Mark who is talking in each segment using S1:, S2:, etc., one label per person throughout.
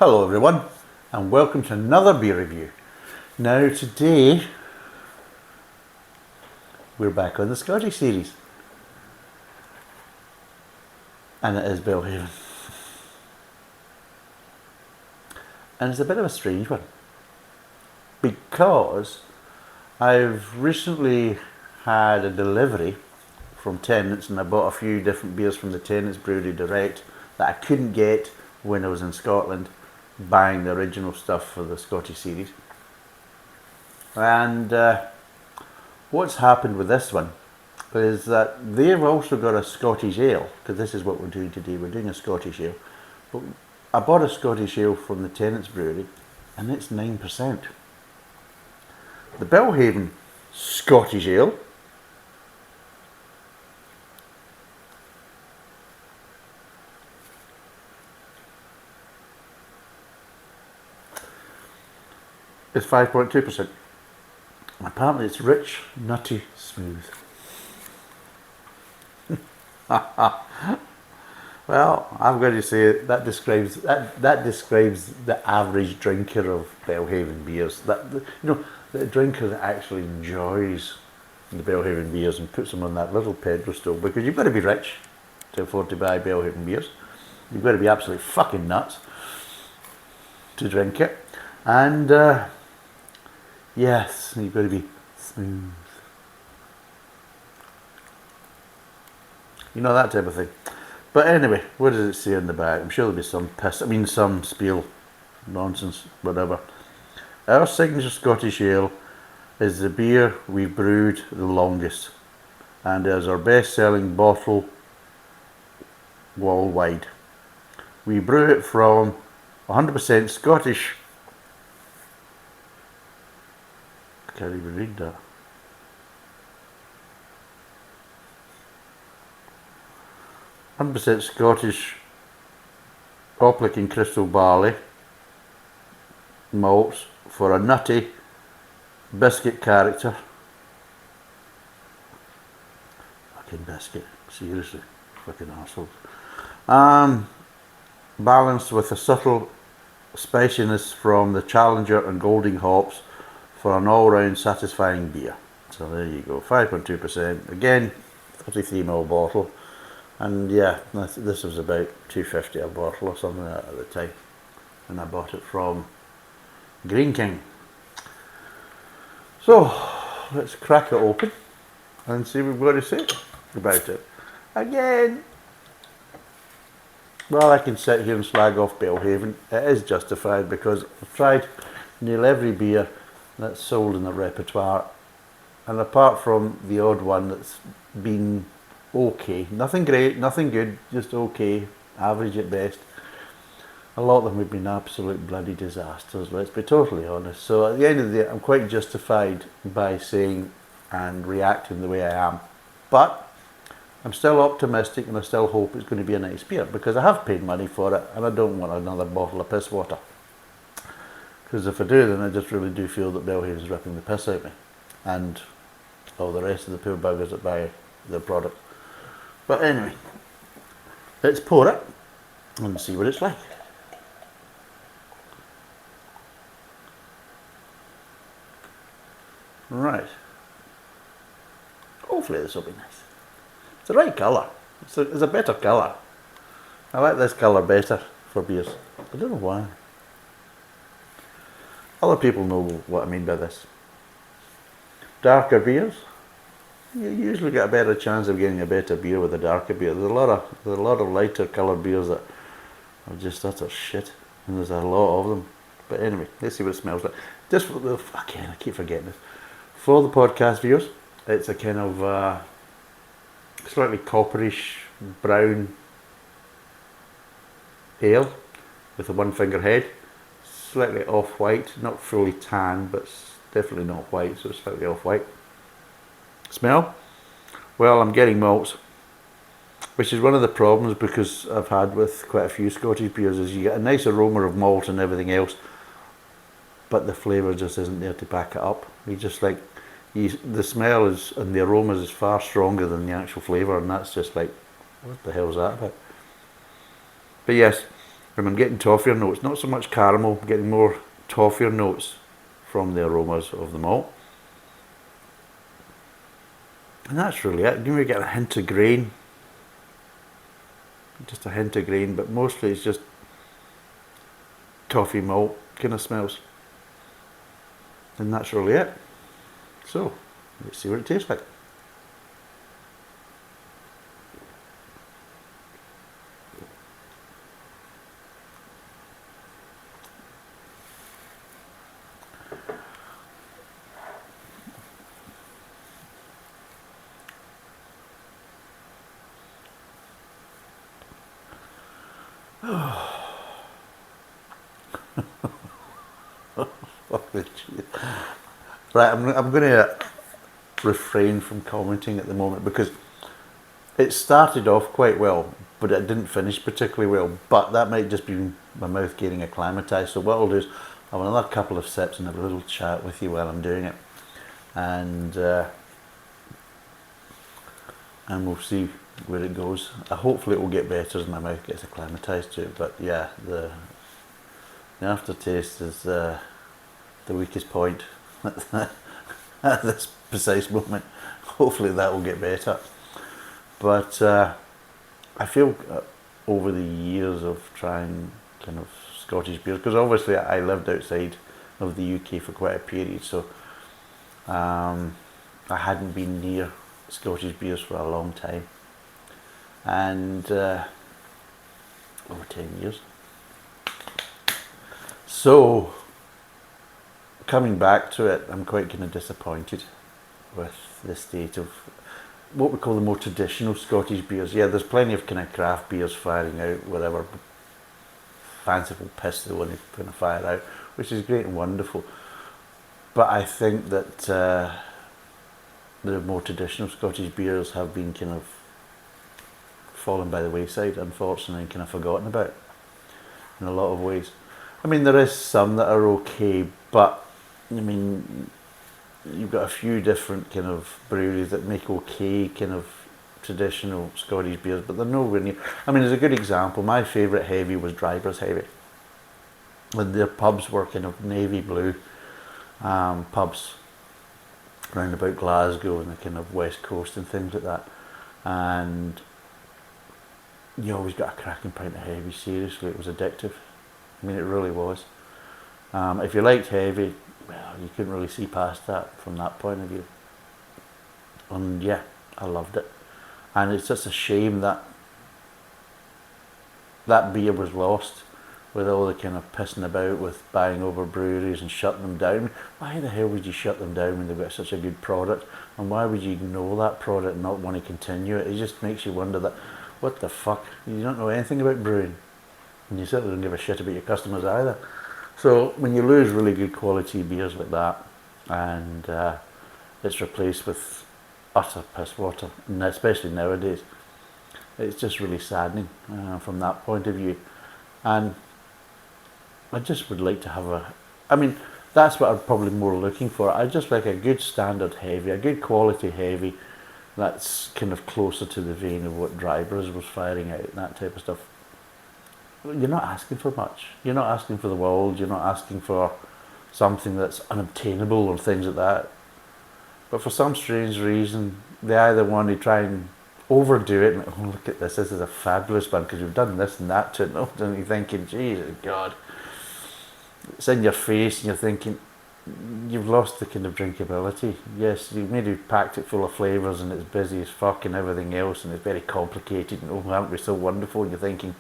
S1: Hello everyone, and welcome to another beer review. Now today we're back on the Scottish series, and it is Belhaven. And it's a bit of a strange one because I've recently had a delivery from Tenants, and I bought a few different beers from the Tenants Brewery direct that I couldn't get when I was in Scotland buying the original stuff for the Scottish series. And what's happened with this one is that they've also got a Scottish ale, because this is what we're doing today. We're doing a Scottish ale. But I bought a Scottish ale from the Tenants Brewery and it's 9%. The Belhaven Scottish ale is 5.2%. Apparently it's rich, nutty, smooth. Well, I'm going to say that describes the average drinker of Belhaven beers. The drinker that actually enjoys the Belhaven beers and puts them on that little pedestal, because you've got to be rich to afford to buy Belhaven beers. You've got to be absolutely fucking nuts to drink it. And yes, you've got to be smooth. You know, that type of thing. But anyway, what does it say on the back? I'm sure there'll be some spiel nonsense, whatever. Our signature Scottish ale is the beer we've brewed the longest and is our best selling bottle worldwide. We brew it from 100% Scottish. I can't even read that. 100% Scottish Oplick and Crystal Barley malts for a nutty biscuit character. Fucking biscuit, seriously, fucking arseholes. Balanced with a subtle spiciness from the Challenger and Golding hops for an all-round satisfying beer. So there you go, 5.2%. Again, 33ml bottle. And yeah, this was about $2.50 a bottle or something like that at the time. And I bought it from Green King. So, let's crack it open and see what we've got to say about it. Again, well, I can sit here and slag off Belhaven. It is justified because I've tried nearly every beer that's sold in the repertoire. And apart from the odd one that's been okay, nothing great, nothing good, just okay, average at best, a lot of them have been absolute bloody disasters, let's be totally honest. So at the end of the day, I'm quite justified by saying and reacting the way I am. But I'm still optimistic and I still hope it's going to be a nice beer, because I have paid money for it and I don't want another bottle of piss water. Because if I do, then I just really do feel that Belhaven's ripping the piss out of me and all the rest of the poor buggers that buy the product. But anyway, let's pour it and see what it's like. Right. Hopefully this will be nice. It's the right colour. It's a better colour. I like this colour better for beers. I don't know why. Other people know what I mean by this. Darker beers, you usually get a better chance of getting a better beer with a darker beer. There's a lot of lighter coloured beers that are just utter shit, and there's a lot of them. But anyway, let's see what it smells like. Just for the I keep forgetting this. For the podcast viewers, it's a kind of slightly copperish brown ale with a one finger head, slightly off white, not fully tan, but definitely not white, so it's slightly off white. Smell? Well, I'm getting malts, which is one of the problems because I've had with quite a few Scottish beers, is you get a nice aroma of malt and everything else, but the flavour just isn't there to back it up. You just like, the smell is and the aromas is far stronger than the actual flavour, and that's just like, what the hell is that about? But yes, And I'm getting toffee notes, not so much caramel, I'm getting more toffee notes from the aromas of the malt. And that's really it. You may get a hint of grain, just a hint of grain, but mostly it's just toffee malt kind of smells. And that's really it. So, let's see what it tastes like. Fuck the cheese. Right, I'm going to refrain from commenting at the moment because it started off quite well, but it didn't finish particularly well. But that might just be my mouth getting acclimatised. So what I'll do is I'll have another couple of sips and have a little chat with you while I'm doing it, and we'll see where it goes. Hopefully it will get better as my mouth gets acclimatised to it. But yeah, the aftertaste is the weakest point at this precise moment. Hopefully that will get better. But I feel over the years of trying kind of Scottish beers, because obviously I lived outside of the UK for quite a period, so I hadn't been near Scottish beers for a long time, and over 10 years. So coming back to it, I'm quite kind of disappointed with the state of what we call the more traditional Scottish beers. Yeah, there's plenty of kind of craft beers firing out whatever fanciful piss they want to kind of fire out, which is great and wonderful. But I think that the more traditional Scottish beers have been kind of fallen by the wayside, unfortunately, and kind of forgotten about in a lot of ways. I mean, there is some that are okay, but I mean, you've got a few different kind of breweries that make okay kind of traditional Scottish beers, but they're nowhere near. I mean, as a good example, my favourite heavy was Dryburgh's Heavy. And their pubs were kind of navy blue pubs round about Glasgow and the kind of west coast and things like that. And you always got a cracking pint of heavy, seriously, it was addictive. I mean, it really was. If you liked heavy, well, you couldn't really see past that from that point of view. And yeah, I loved it. And it's just a shame that that beer was lost with all the kind of pissing about with buying over breweries and shutting them down. Why the hell would you shut them down when they've got such a good product? And why would you ignore that product and not want to continue it? It just makes you wonder that, what the fuck? You don't know anything about brewing. And you certainly don't give a shit about your customers either. So when you lose really good quality beers like that, and it's replaced with utter piss water, and especially nowadays, it's just really saddening from that point of view. And I just would like to have I mean, that's what I'm probably more looking for. I just like a good standard heavy, a good quality heavy that's kind of closer to the vein of what Dryburgh's was firing out, that type of stuff. You're not asking for much. You're not asking for the world. You're not asking for something that's unobtainable or things like that. But for some strange reason, they either want to try and overdo it and, oh, look at this is a fabulous one because we've done this and that to it. And you're thinking, Jesus God, it's in your face, and you're thinking, you've lost the kind of drinkability. Yes, you maybe packed it full of flavours and it's busy as fuck and everything else, and it's very complicated, and oh, aren't we so wonderful? And you're thinking,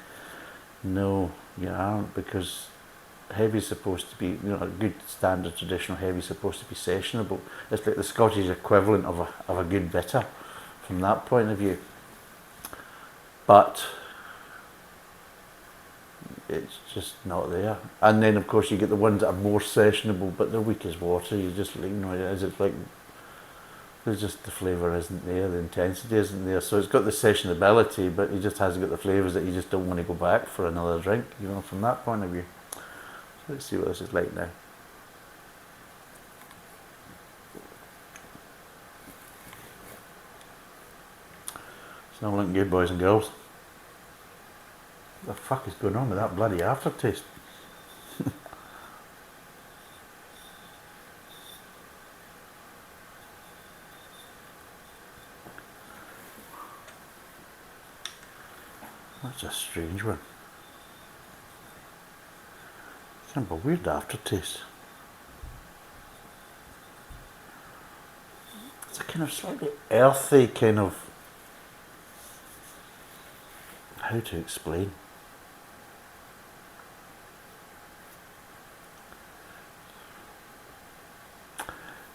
S1: no, you aren't, because heavy's supposed to be, you know, a good standard traditional heavy's supposed to be sessionable. It's like the Scottish equivalent of a good bitter from that point of view. But it's just not there. And then of course you get the ones that are more sessionable, but they're weak as water. You just, you know, it's like there's just the flavour isn't there, the intensity isn't there. So it's got the sessionability, but it just hasn't got the flavours that you just don't want to go back for another drink, you know, from that point of view. So let's see what this is like now. It's not looking good, boys and girls. What the fuck is going on with that bloody aftertaste? That's a strange one. Kind of a weird aftertaste. It's a kind of slightly earthy kind of, how to explain?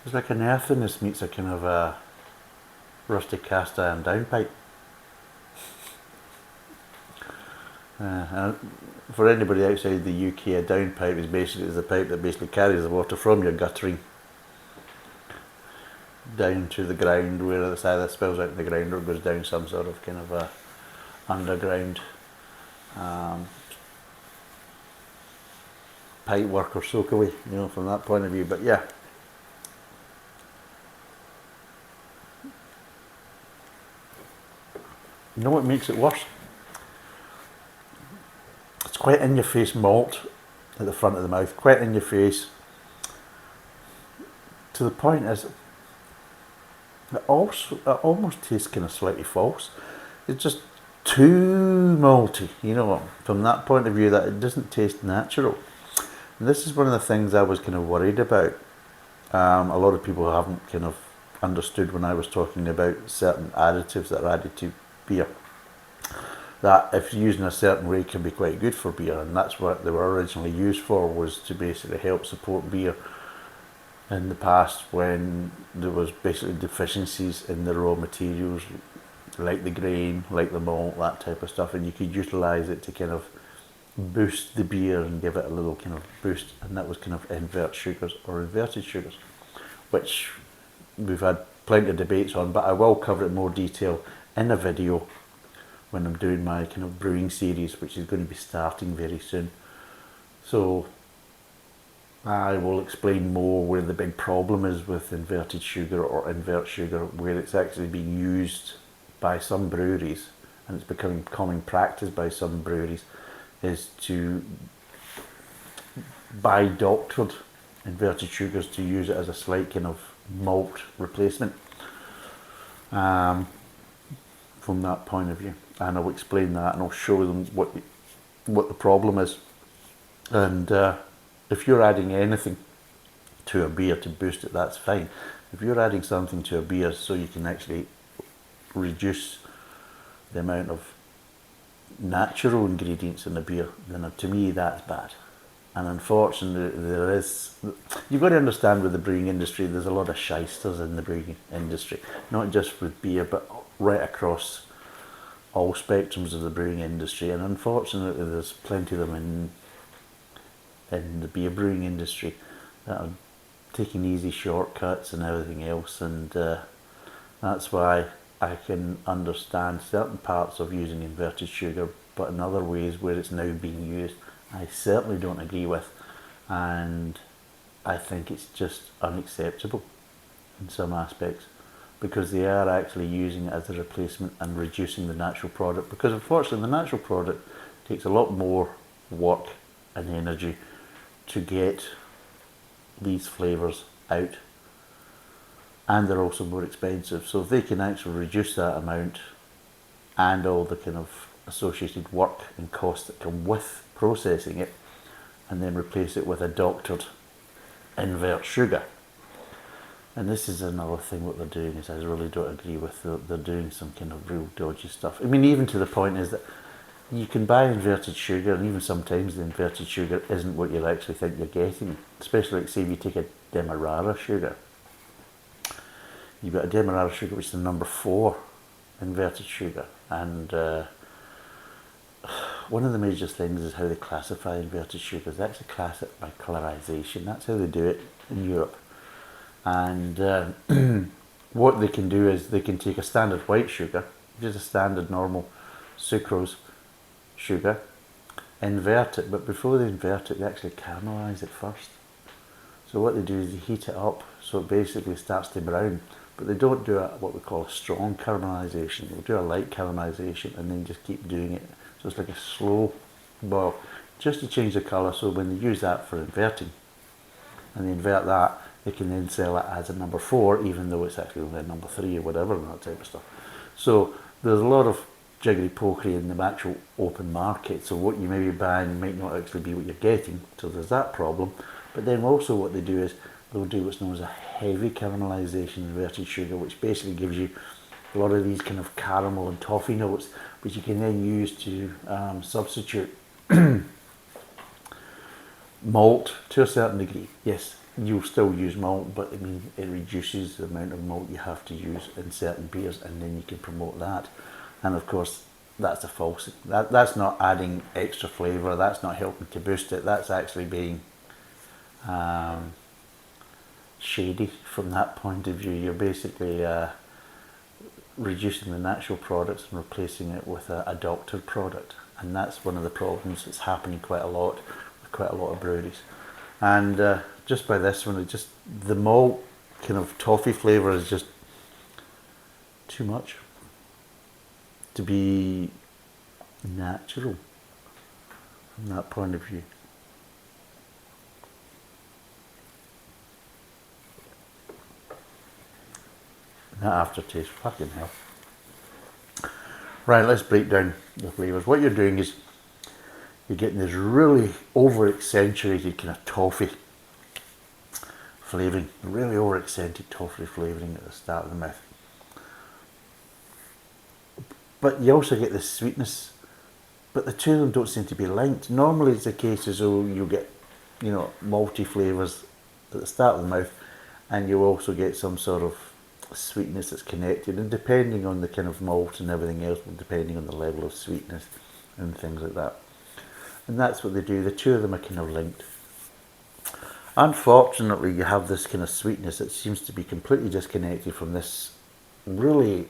S1: It's like an earthiness meets a kind of a rusty cast iron downpipe. And for anybody outside the UK, a downpipe is the pipe that basically carries the water from your guttering down to the ground, where it's either spills out in the ground or goes down some sort of kind of a underground pipe work or soak away, you know, from that point of view. But yeah. You know what makes it worse? It's quite in your face malt at the front of the mouth, quite in your face. To the point is, it almost tastes kind of slightly false. It's just too malty, you know, from that point of view, that it doesn't taste natural. And this is one of the things I was kind of worried about. A lot of people haven't kind of understood when I was talking about certain additives that are added to beer, that if used in a certain way can be quite good for beer, and that's what they were originally used for, was to basically help support beer in the past when there was basically deficiencies in the raw materials, like the grain, like the malt, that type of stuff, and you could utilise it to kind of boost the beer and give it a little kind of boost, and that was kind of invert sugars or inverted sugars, which we've had plenty of debates on, but I will cover it in more detail in a video when I'm doing my kind of brewing series, which is going to be starting very soon. So I will explain more where the big problem is with inverted sugar or invert sugar, where it's actually being used by some breweries, and it's becoming common practice by some breweries, is to buy doctored inverted sugars to use it as a slight kind of malt replacement. From that point of view, and I'll explain that, and I'll show them what the problem is. And if you're adding anything to a beer to boost it, that's fine. If you're adding something to a beer so you can actually reduce the amount of natural ingredients in the beer, then to me that's bad. And unfortunately, you've got to understand, with the brewing industry, there's a lot of shysters in the brewing industry, not just with beer, but right across all spectrums of the brewing industry. And unfortunately, there's plenty of them in the beer brewing industry that are taking easy shortcuts and everything else, and that's why I can understand certain parts of using inverted sugar, but in other ways where it's now being used, I certainly don't agree with, and I think it's just unacceptable in some aspects, because they are actually using it as a replacement and reducing the natural product, because unfortunately the natural product takes a lot more work and energy to get these flavours out, and they're also more expensive. So if they can actually reduce that amount and all the kind of associated work and costs that come with processing it, and then replace it with a doctored invert sugar. And this is another thing what they're doing, is I really don't agree with. They're doing some kind of real dodgy stuff. I mean, even to the point is that you can buy inverted sugar, and even sometimes the inverted sugar isn't what you actually think you're getting. Especially, like, say, if you take a Demerara sugar. You've got a Demerara sugar, which is the number 4 inverted sugar. And one of the major things is how they classify inverted sugars. They actually class it by colorization. That's how they do it in Europe. And what they can do is they can take a standard white sugar, which is a standard normal sucrose sugar, invert it, but before they invert it, they actually caramelize it first. So what they do is they heat it up so it basically starts to brown. but they don't do what we call a strong caramelization. They'll do a light caramelization and then just keep doing it. So it's like a slow boil, just to change the colour, so when they use that for inverting, and they invert that, they can then sell it as a number 4, even though it's actually only a number 3 or whatever, and that type of stuff. So there's a lot of jiggery pokery in the actual open market. So what you may be buying might not actually be what you're getting. So there's that problem. But then also what they do is they'll do what's known as a heavy caramelization inverted sugar, which basically gives you a lot of these kind of caramel and toffee notes, which you can then use to substitute malt to a certain degree. Yes, you'll still use malt, but I mean, it reduces the amount of malt you have to use in certain beers, and then you can promote that. And of course, that's a false. That's not adding extra flavour. That's not helping to boost it. That's actually being shady from that point of view. You're basically reducing the natural products and replacing it with a doctored product, and that's one of the problems that's happening quite a lot with quite a lot of breweries. And just by this one, the malt kind of toffee flavour is just too much to be natural from that point of view. That aftertaste, fucking hell. Right, let's break down the flavours. What you're doing is you're getting this really over-accentuated kind of toffee flavouring, really over-accentuated toffee flavouring at the start of the mouth. But you also get this sweetness, but the two of them don't seem to be linked. Normally it's the case as though you get, malty flavours at the start of the mouth, and you also get some sort of sweetness that's connected, and depending on the kind of malt and everything else, depending on the level of sweetness and things like that. And that's what they do. The two of them are kind of linked. Unfortunately, you have this kind of sweetness that seems to be completely disconnected from this really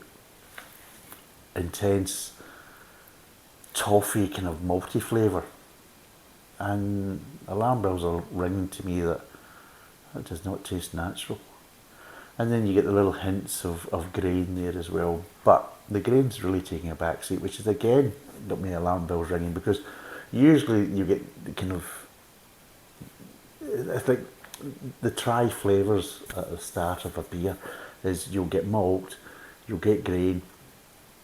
S1: intense toffee kind of malty flavour, and alarm bells are ringing to me that does not taste natural. And then you get the little hints of grain there as well, but the grain's really taking a back seat, which is again got me alarm bells ringing, because usually you get the kind of, I think the tri flavours at the start of a beer is you'll get malt, you'll get grain,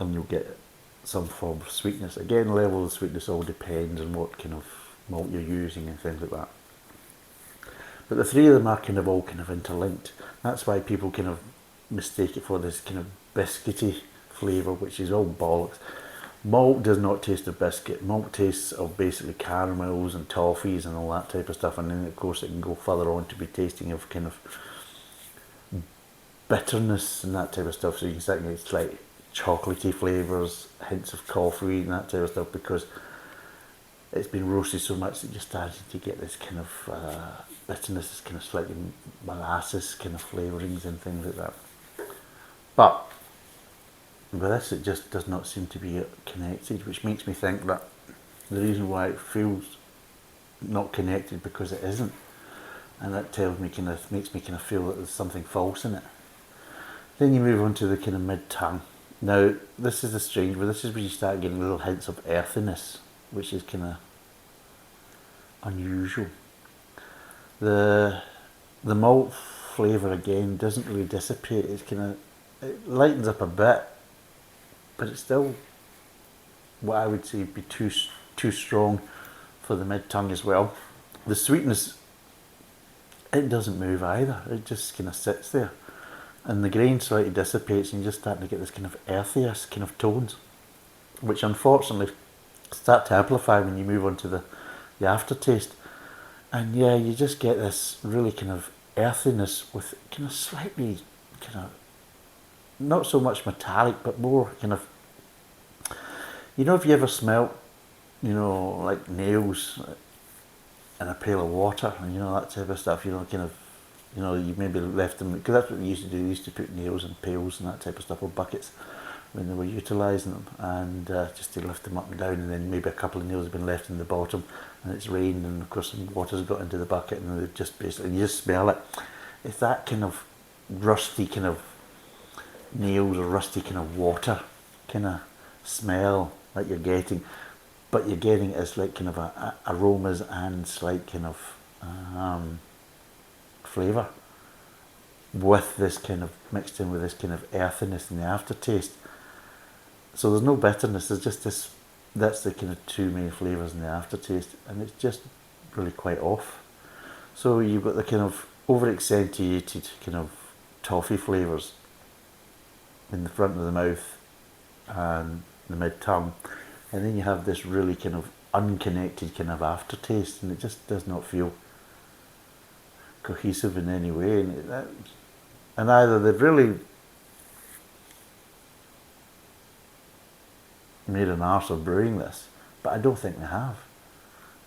S1: and you'll get some form of sweetness. Again, level of sweetness all depends on what kind of malt you're using and things like that. But the three of them are kind of all kind of interlinked. That's why people kind of mistake it for this kind of biscuity flavour, which is all bollocks. Malt does not taste of biscuit. Malt tastes of basically caramels and toffees and all that type of stuff, and then of course it can go further on to be tasting of kind of bitterness and that type of stuff. So you can start getting slight chocolatey flavours, hints of coffee and that type of stuff, because it's been roasted so much that you're starting to get this kind of bitterness, this kind of slightly molasses kind of flavourings and things like that. But with this, it just does not seem to be connected, which makes me think that the reason why it feels not connected, because it isn't, and that makes me kind of feel that there's something false in it. Then you move on to the kind of mid-tongue. Now, this is the strange, but this is where you start getting little hints of earthiness, which is kind of unusual. The malt flavour again doesn't really dissipate. It's it lightens up a bit, but it's still what I would say would be too strong for the mid tongue as well. The sweetness, it doesn't move either. It just kind of sits there, and the grain slightly dissipates, and you're just starting to get this kind of earthiest kind of tones, which unfortunately start to amplify when you move on to the aftertaste. And yeah, you just get this really kind of earthiness with kind of slightly kind of, not so much metallic, but more kind of, if you ever smelt, like nails in a pail of water, and that type of stuff, you maybe left them, because that's what they used to do. They used to put nails in pails and that type of stuff, or buckets, when they were utilising them, and just to lift them up and down, and then maybe a couple of nails have been left in the bottom, and it's rained, and of course some water's got into the bucket, and they've just basically, you just smell it. It's that kind of rusty kind of nails or rusty kind of water kind of smell that you're getting, but you're getting it as like kind of aromas and slight kind of flavour with this kind of mixed in with this kind of earthiness in the aftertaste. So there's no bitterness, there's just this, that's the kind of two main flavours in the aftertaste, and it's just really quite off. So you've got the kind of over accentuated kind of toffee flavours in the front of the mouth and the mid tongue, and then you have this really kind of unconnected kind of aftertaste, and it just does not feel cohesive in any way. And either they've really made an arse of brewing this, but I don't think they have.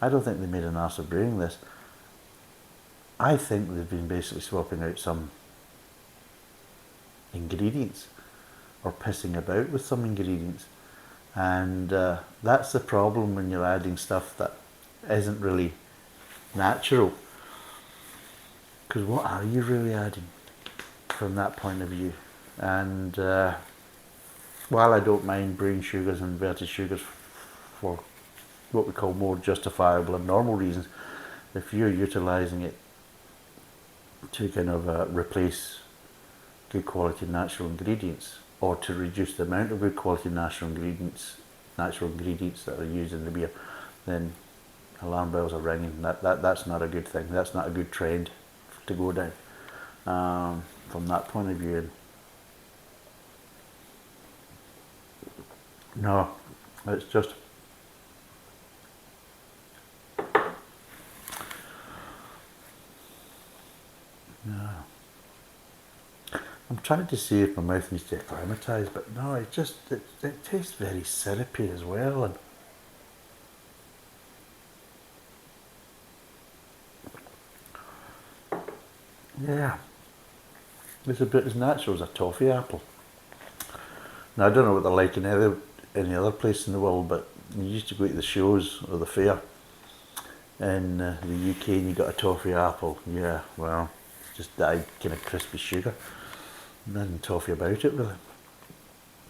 S1: I don't think they made an arse of brewing this. I think they've been basically swapping out some ingredients or pissing about with some ingredients, and that's the problem when you're adding stuff that isn't really natural, because what are you really adding from that point of view? And while I don't mind brewing sugars and inverted sugars for what we call more justifiable and normal reasons, if you're utilising it to kind of replace good quality natural ingredients, or to reduce the amount of good quality natural ingredients that are used in the beer, then alarm bells are ringing. That's not a good thing. That's not a good trend to go down from that point of view. No, it's just no. I'm trying to see if my mouth needs to acclimatise, but no, it tastes very syrupy as well, and yeah, it's a bit as natural as a toffee apple. Now I don't know what they're like in any other place in the world, but you used to go to the shows or the fair in the UK and you got a toffee apple. Yeah, well, it's just dyed kind of crispy sugar. Nothing toffee about it really,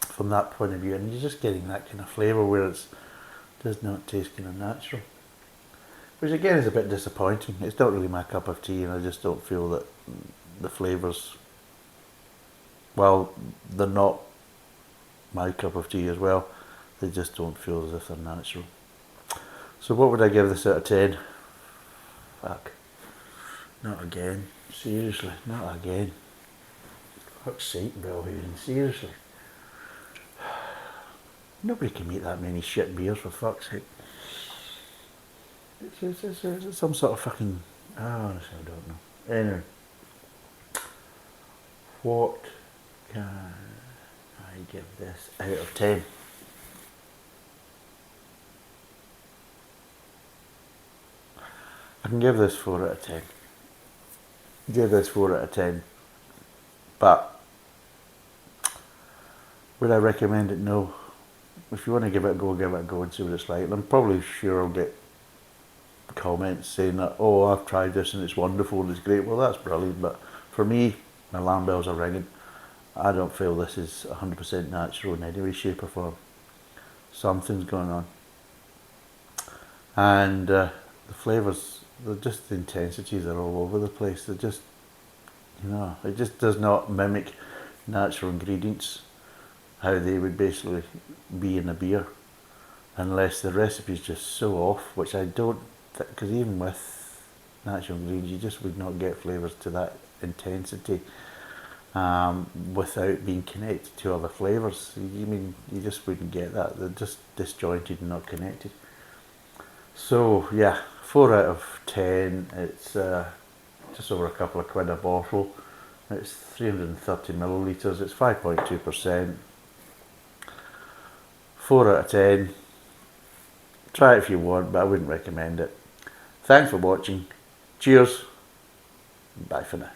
S1: from that point of view, and you're just getting that kind of flavour where it does not taste kind of natural, which again is a bit disappointing. It's not really my cup of tea, and I just don't feel that the flavours, well, they're not my cup of tea as well, they just don't feel as if they're natural. So what would I give this out of 10? Fuck, not again, seriously, not again. Fuck's sake, Belhaven, seriously. Nobody can make that many shit beers, for fuck's sake. It's some sort of fucking... honestly, I don't know. Anyway. What can I give this out of 10? I can give this 4 out of 10. Give this 4 out of 10. But would I recommend it? No. If you want to give it a go and see what it's like. And I'm probably sure I'll get comments saying that, oh, I've tried this and it's wonderful and it's great. Well, that's brilliant, but for me, my alarm bells are ringing. I don't feel this is 100% natural in any way, shape or form. Something's going on. And the flavours, they're just, the intensities are all over the place. They're just, you know, it just does not mimic natural ingredients, how they would basically be in a beer, unless the recipe is just so off, which I don't think, because even with natural ingredients you just would not get flavours to that intensity without being connected to other flavours. You just wouldn't get that. They're just disjointed and not connected. So yeah, 4 out of 10. It's just over a couple of quid a bottle. It's 330 millilitres. It's 5.2%. 4 out of 10. Try it if you want, but I wouldn't recommend it. Thanks for watching. Cheers. Bye for now.